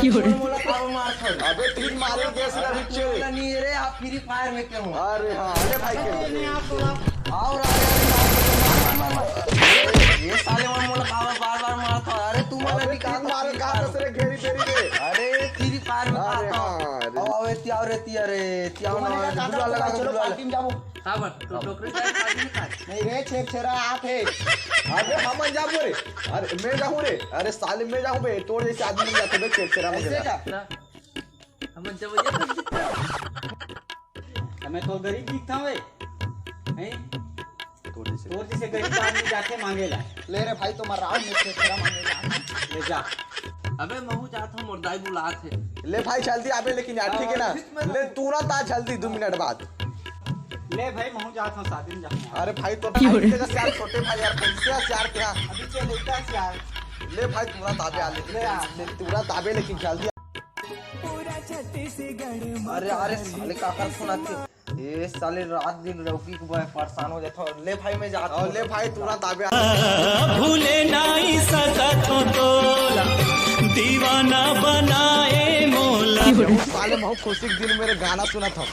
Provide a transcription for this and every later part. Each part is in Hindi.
अबे तीन मारे गैस नहीं रे, आप फ्री फायर में क्यों हो? अरे हाँ अरे भाई और ये साले मोला बार मारता। अरे तू मला भी काम मारे कहां से घेरी तेरी रे। अरे फ्री फायर में अरे खाता हाँ अरे तियाव रे तिया रे तियाव ना बुला लगा के बुला टीम जाबो साबर तो टोकरी का पार्टी नहीं खा नहीं रे छेक छेरा आप है। अरे हम जाबो रे। अरे मैं जाऊं रे। अरे साले मैं जाऊं बे तोड़ जैसे आदमी नहीं जाते बे तेरा ऐसे का हम जब ये तक दिखता मैं तो गरीब दिखता हूं हैं तोड़ जैसे तो जैसे गरीब आदमी जाके मांगेला ले रे भाई तो राव में छेक छेरा मांगेला ले जा। अबे महू जाता हूं मुर्दाई बुलात है। ले भाई जल्दी आबे लेकिन यार ठीक है ना। ले तुरंत आ जल्दी 2 मिनट बाद। ले भाई मैं जाता हूं शादी में जाऊंगा। अरे भाई तो भाई जगह से यार छोटे भाई यार कैसे यार क्या अभी चल लेता है यार। ले भाई तुरंत आबे आ ले तुरंत आबे लेकिन जल्दी। अरे अरे साले का कर सुनाते ये साले रात दिन रौकी को परेशान हो जाता। ले भाई मैं जाता हूं। ले भाई तुरंत आबे भूले नहीं सकत तोला दीवाना बनाए मोला। साले बहुत खुशी के दिन मेरे गाना सुना था।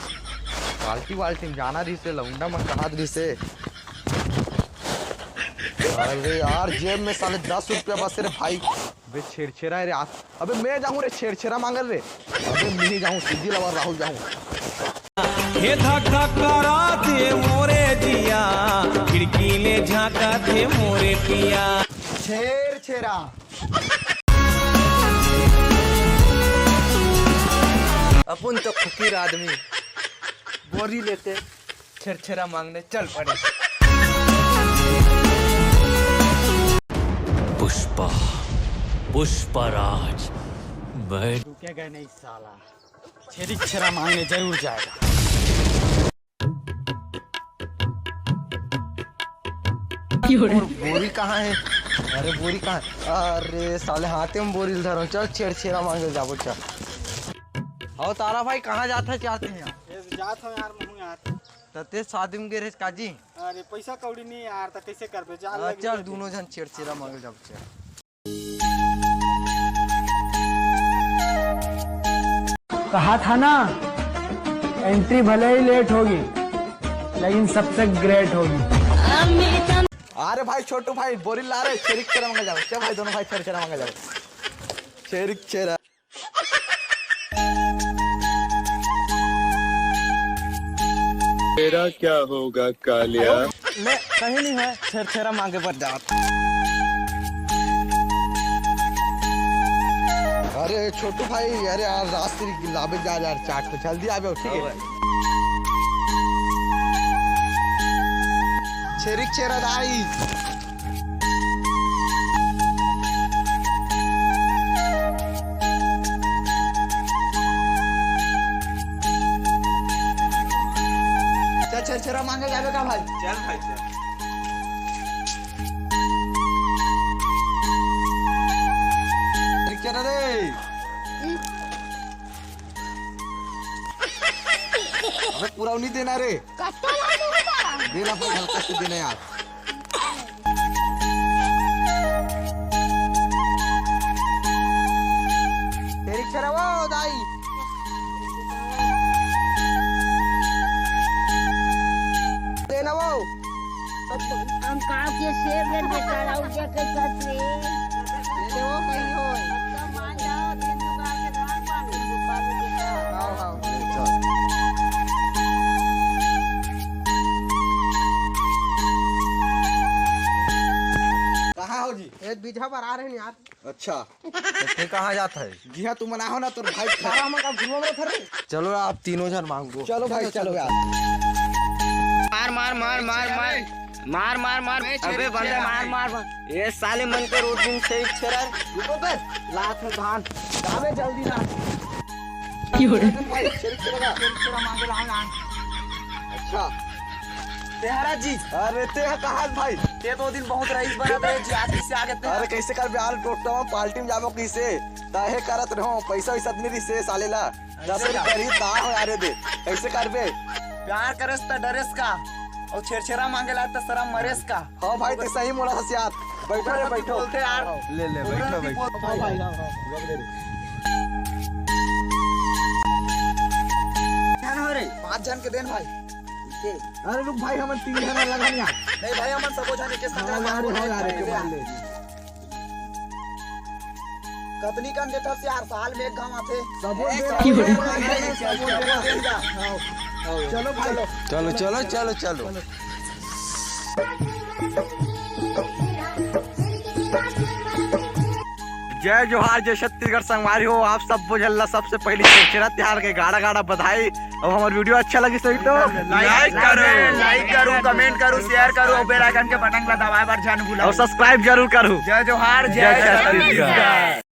बाल्टी में जाना रही से लौंडा मन कहा रही से। अरे यार जेब में साले 10 रुपया बस रे भाई। अबे छेड़छेड़ा रे आज। अबे मैं जाऊं रे छेड़छेड़ा मांगल रे। अबे नहीं जाऊं सीधी लवा राहुल जाऊं। हे धक्का करा दे मोरे जिया खिड़की ले झांका दे मोरे पिया। छेर छेरा अपन तो फकीर आदमी बोरी लेते छेड़छेड़ा मांगने चल पड़े। पुष्पा पुष्पराज बैठ रुकेगा नहीं साला छेरी छेरा मांगने जरूर जाएगा। बोरी कहाँ है? अरे बोरी कहाँ है? अरे साले हाथे में बोरी धरो। चल छेड़छेड़ा मांगे जाबो चल। और तारा भाई कहाँ जाता चाहते हैं यार? जात हूं यार मैं यार तते शादी में गिरे काजी। अरे पैसा कौड़ी नहीं यार तो कैसे करबे चल दोनों जन छेड़छेड़ा मांगे जाबो चल। कहा था ना एंट्री भले ही लेट होगी लेकिन सबसे ग्रेट होगी। अरे भाई छोटू भाई बोरी ला रहे छेरिक छेरा मांगे जाओ। चल भाई दोनों भाई छेड़ा मांगे जाओ। छेरिक छेरा तेरा क्या होगा कालिया। मैं कहीं नहीं है छेड़छेड़ा मांगे पर जा। अरे छोटू भाई अरे यार रास्ते लाबे जा यार चाट पे जल्दी आबे ठीक है। छेरिक छेरा दाई चल छेरा मांगे जाबे का भाई। चल भाई चल। छेरिक छेरा रे। अबे पूरा नहीं देना रे। देना भाई हल्का से देना यार। छेरिक छेड़ा वो दाई देना वो। हम कहा के सेब ले बेटा राउर जा के साथ रे ले वो कहीं हो। मान जाओ दिन दुकान के धान पानी दुकान में बेटा हाँ हाँ कहाँ हो जी? एक बीघा पर आ रहे हैं यार। अच्छा तो कहाँ जाता है? जी हाँ तू मना हो ना तो भाई खारा में का घुमा में थे। चलो आप तीनों जन मांगो। चलो भाई चलो यार। मार मार मार मार मार मार मार मार अबे बंदे मार मार मार। ये साले मन के रोड दिन से छेड़ा रुको बे लात में धान जाबे जल्दी ना। भाई छेरिक छेरा मांगे ला। अच्छा तेहरा जी। अरे ते कहाँ भाई? ते 2 दिन बहुत रईस बना थे जाति से आगे ते। अरे कैसे कर बिहार टोटो में पार्टी में जाबो कैसे ताहे करत रहो पैसा वैसा नहीं रिसे साले ला 10 रुपया ता हो यार दे कैसे करबे। प्यार करस त डरेस का और छेड़छेड़ा मांगेला त शरम मरेस का। हाँ भाई तो सही मोला हसियात। बैठो रे बैठो। बोलते यार ले ले बैठो बैठो। भाई पाँच जन के देन भाई अरे रुक भाई हम 3 जन लगा नहीं नहीं भाई हम सब जाने के संग कतनी कन देता से हर साल में एक गांव आते चलो भाई चलो चलो चलो चलो जय जोहार जय छत्तीसगढ़ संगवारी हो आप सब बुझल्ला सबसे पहले छेरछेरा त्योहार के गाड़ा गाड़ा बधाई। अब हमारी वीडियो अच्छा लगी सही तो लाइक करो कमेंट करो शेयर करो और बेल आइकन के बटन ला दबाए बार जान भूला और सब्सक्राइब जरूर करो। जय जोहार जय छत्तीसगढ़।